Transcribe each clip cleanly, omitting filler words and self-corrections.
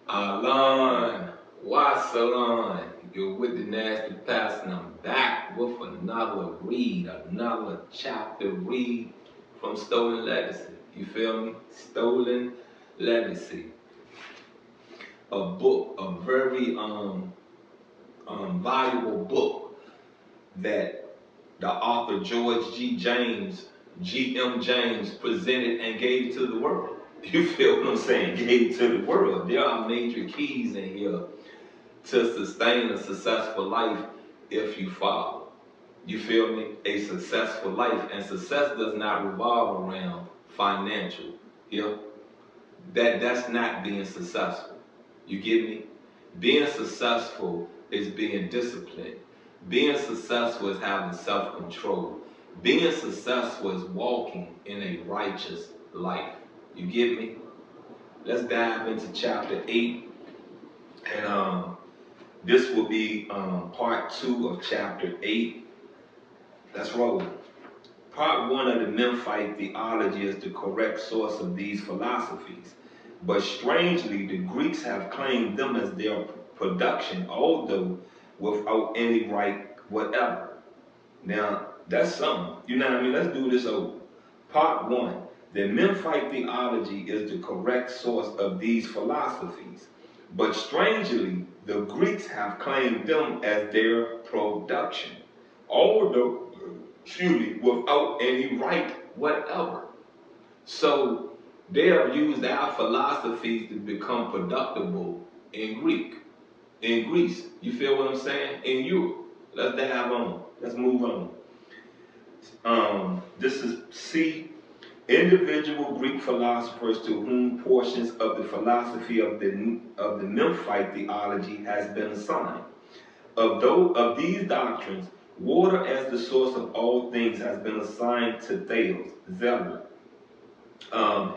Alon, Wasalon, you're with the Nasty Pastor, and I'm back with another read, another chapter read from Stolen Legacy. You feel me? Stolen Legacy. A book, a very valuable book that the author George G.M. James presented and gave to the world. You feel what I'm saying? Gave to the world. There are major keys in here to sustain a successful life if you follow. You feel me? A successful life. And success does not revolve around financial. Yeah? That's not being successful. You get me? Being successful is being disciplined. Being successful is having self-control. Being successful is walking in a righteous life. You get me? Let's dive into chapter 8. And this will be part 2 of chapter 8. Let's roll. Part 1 of the Memphite theology is the correct source of these philosophies. But strangely, the Greeks have claimed them as their production, although without any right whatever. Now, that's something. You know what I mean? Let's do this over. Part 1. The Memphite theology is the correct source of these philosophies. But strangely, the Greeks have claimed them as their production, although, without any right whatever. So they have used our philosophies to become productable in Greece. You feel what I'm saying? In Europe. Let's dive on. Let's move on. This is C. Individual Greek philosophers to whom portions of the philosophy of the Memphite theology has been assigned. Of these doctrines, water as the source of all things has been assigned to Thales, Zeller.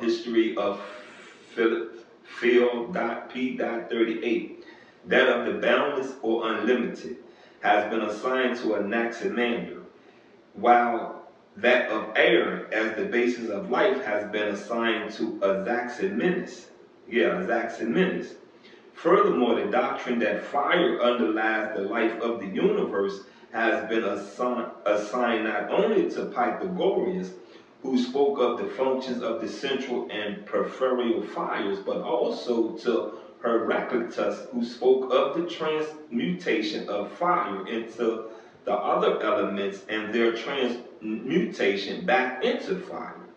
History of P.38. That of the boundless or unlimited has been assigned to Anaximander, while that of air as the basis of life has been assigned to Anaximenes. Anaximenes. Furthermore, the doctrine that fire underlies the life of the universe has been assigned not only to Pythagoras, who spoke of the functions of the central and peripheral fires, but also to Heraclitus, who spoke of the transmutation of fire into the other elements and their transmutation back into fire.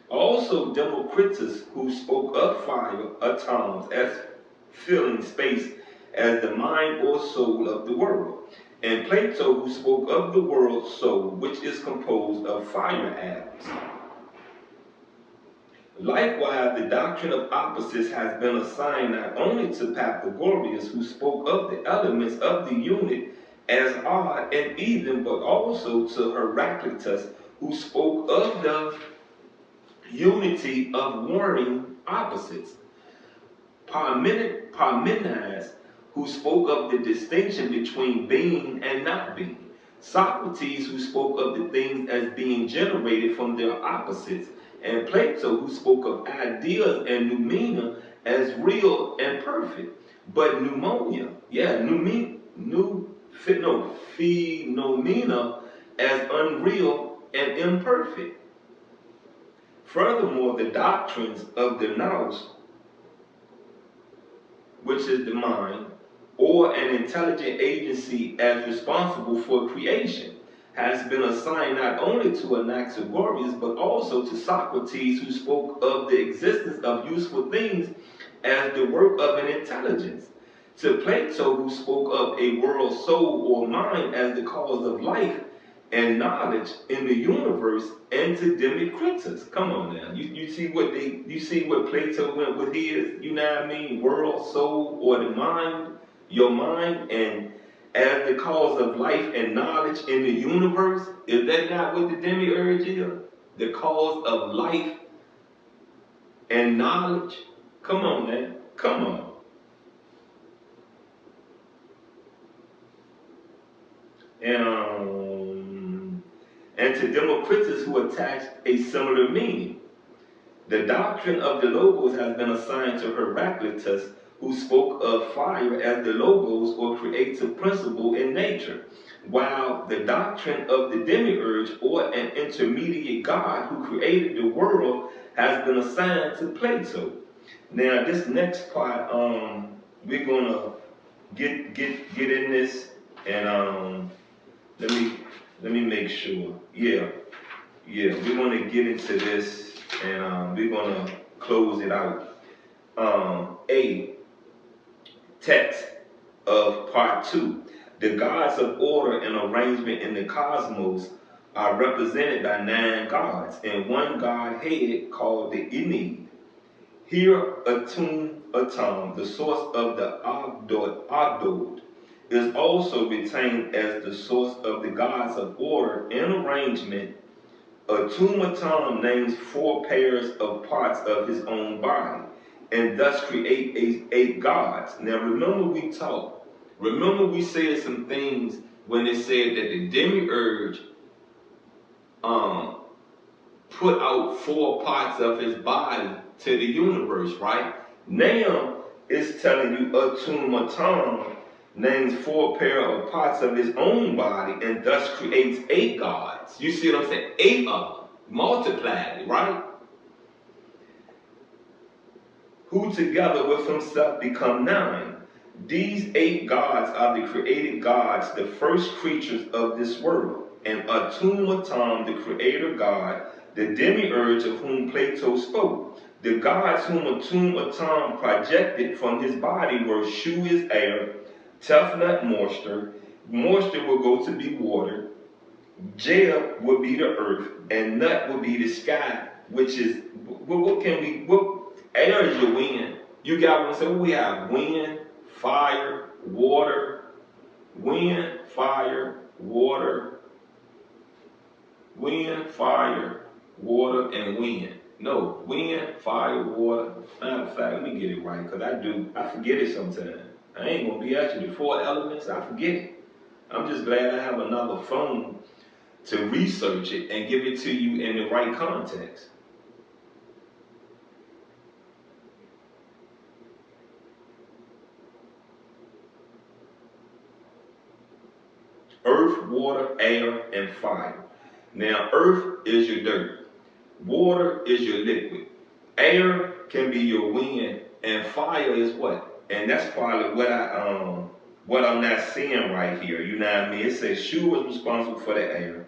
Also, Democritus, who spoke of fire, atoms, as filling space as the mind or soul of the world. And Plato, who spoke of the world soul, which is composed of fire atoms. Likewise, the doctrine of opposites has been assigned not only to Pythagoras, who spoke of the elements of the unit as odd and even, but also to Heraclitus, who spoke of the unity of warring opposites. Parmenides, who spoke of the distinction between being and not being. Socrates, who spoke of the things as being generated from their opposites. And Plato, who spoke of ideas and noumena as real and perfect. But phenomena as unreal and imperfect. Furthermore, the doctrines of the nous, which is the mind, or an intelligent agency as responsible for creation, has been assigned not only to Anaxagoras, but also to Socrates, who spoke of the existence of useful things as the work of an intelligence, to Plato, who spoke of a world soul or mind as the cause of life and knowledge in the universe, and to Democritus. Come on now, you see what Plato went with his, you know what I mean, world, soul, or the mind, your mind, and as the cause of life and knowledge in the universe. Is that not what the demiurge is? The cause of life and knowledge? Come on man, come on. And to Democritus, who attached a similar meaning. The doctrine of the Logos has been assigned to Heraclitus, who spoke of fire as the logos or creative principle in nature, while the doctrine of the demiurge or an intermediate God who created the world has been assigned to Plato. Now, this next part, we're gonna get in this, and let me make sure. Yeah, we're gonna get into this, and we're gonna close it out. A text of part 2. The gods of order and arrangement in the cosmos are represented by 9 gods and one godhead called the Enid. Here, Atum, the source of the Ogdod, is also retained as the source of the gods of order and arrangement. Atum names 4 pairs of parts of his own body, and thus create 8 gods. Now remember we said some things when it said that the demiurge put out 4 parts of his body to the universe, right? Now it's telling you Atum names 4 pair of parts of his own body and thus creates 8 gods. You see what I'm saying? 8 of them, multiplied, right? Who together with himself become 9. These 8 gods are the created gods, the first creatures of this world, and Atum, the creator god, the demiurge of whom Plato spoke. The gods whom Atum projected from his body were Shu is air, Tefnut moisture, moisture will go to be water, Jeb would be the earth, and Nut would be the sky, which is, air is your wind. You got what I'm saying? We have wind, fire, water, wind, fire, water, wind, fire, water, and wind. No, wind, fire, water. Matter of fact, let me get it right, because I forget it sometimes. I ain't gonna be at you. The 4 elements, I forget it. I'm just glad I have another phone to research it and give it to you in the right context. Earth, water, air, and fire. Now, earth is your dirt. Water is your liquid. Air can be your wind, and fire is what? And that's probably what I'm not seeing right here. You know what I mean? It says Shu is responsible for the air.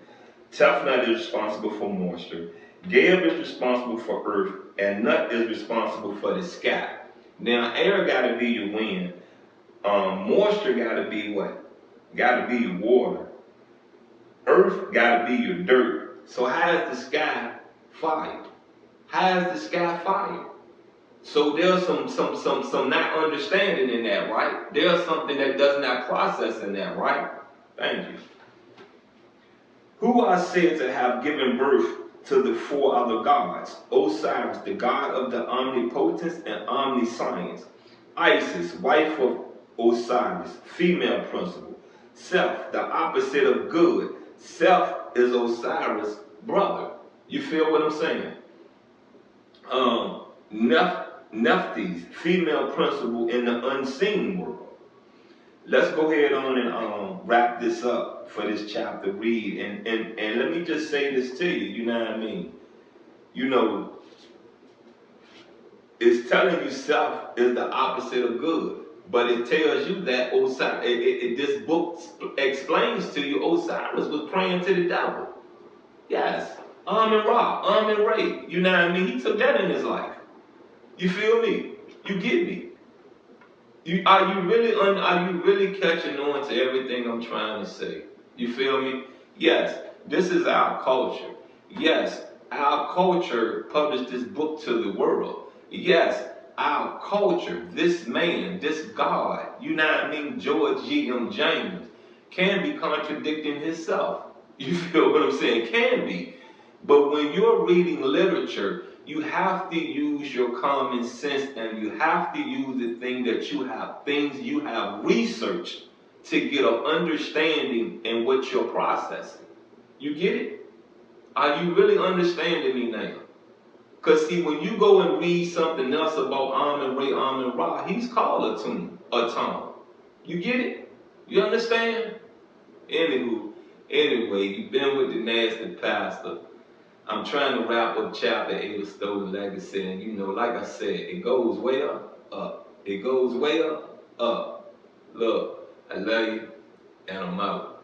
Tefnut is responsible for moisture. Geb is responsible for earth, and Nut is responsible for the sky. Now, air got to be your wind. Moisture got to be what? Got to be your water. Earth got to be your dirt. So how is the sky fire? How is the sky fire? So there's some not understanding in that, right? There's something that does not process in that, right? Thank you. Who are said to have given birth to the 4 other gods? Osiris, the god of the omnipotence and omniscience. Isis, wife of Osiris, female principle. Seth, the opposite of good. Seth is Osiris' brother. You feel what I'm saying? Nephthys, female principle in the unseen world. Let's go ahead on and wrap this up for this chapter read. And let me just say this to you, you know what I mean? You know, it's telling you self is the opposite of good. But it tells you that Osiris, this book explains to you Osiris was praying to the devil. Yes, Amun-Ra, Amun-Re. You know what I mean? He took that in his life. You feel me? You get me? Are you really catching on to everything I'm trying to say? You feel me? Yes, this is our culture. Yes, our culture published this book to the world. Yes, our culture, this man, this God, you know what I mean, George G.M. James, can be contradicting himself. You feel what I'm saying? Can be. But when you're reading literature, you have to use your common sense, and you have to use the things you have researched to get an understanding in what you're processing. You get it? Are you really understanding me now? Because see, when you go and read something else about Amun Ra, he's called a Tom. You get it? You understand? Anyway, you've been with the nasty pastor. I'm trying to wrap up chapter 8 of Stolen Legacy, and like I said, it goes way up. It goes way up. Look, I love you, and I'm out.